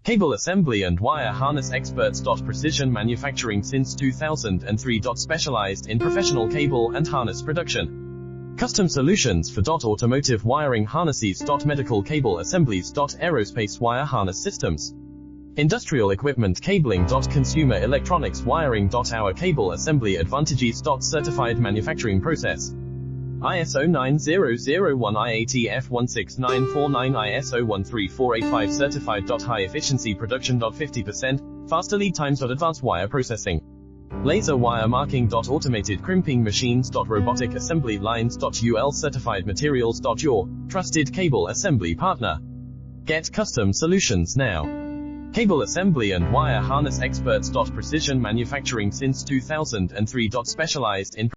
Cable assembly and wire harness experts. Precision manufacturing since 2003. Specialized in professional cable and harness production. Custom solutions for automotive wiring harnesses. Medical cable assemblies. Aerospace wire harness systems. Industrial equipment cabling. Consumer electronics wiring. Our cable assembly advantages. Certified manufacturing process. ISO 9001 IATF 16949 ISO 13485 certified. High efficiency production. 50% faster lead times. Advanced wire processing. Laser wire marking. Automated crimping machines. Robotic assembly lines. UL certified materials. Your trusted cable assembly partner. Get custom solutions now. Cable assembly and wire harness experts. Precision manufacturing since 2003. Specialized in